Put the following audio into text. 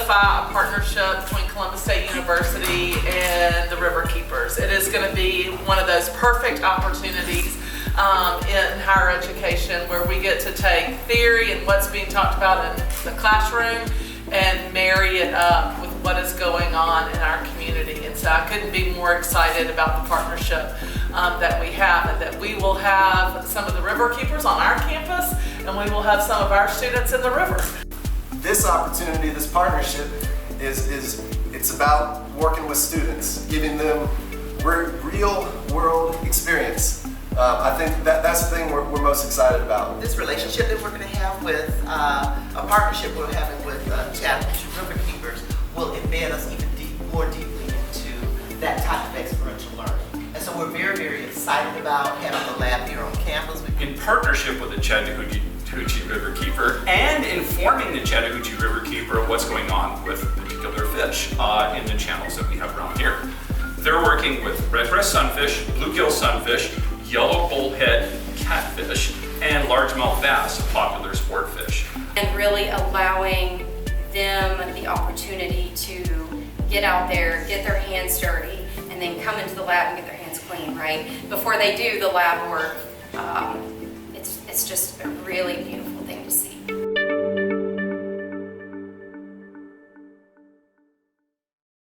solidify a partnership between Columbus State University and the Riverkeepers. It is going to be one of those perfect opportunities in higher education where we get to take theory and what's being talked about in the classroom and marry it up with what is going on in our community. And so I couldn't be more excited about the partnership that we have, and that we will have some of the Riverkeepers on our campus and we will have some of our students in the rivers. This opportunity, this partnership it's about working with students, giving them real world experience. I think that's the thing we're most excited about. This relationship that we're going to have with a partnership we're having with Chattahoochee Riverkeepers will embed us even more deeply into that type of experiential learning. And so we're very, very excited about having the lab here on campus. In partnership with the Chattahoochee Riverkeeper and informing the Chattahoochee Riverkeeper of what's going on with particular fish in the channels that we have around here. They're working with red breast sunfish, bluegill sunfish, yellow bullhead catfish, and largemouth bass, a popular sport fish. And really allowing them the opportunity to get out there, get their hands dirty, and then come into the lab and get their hands clean, right? Before they do the lab work, it's just a really beautiful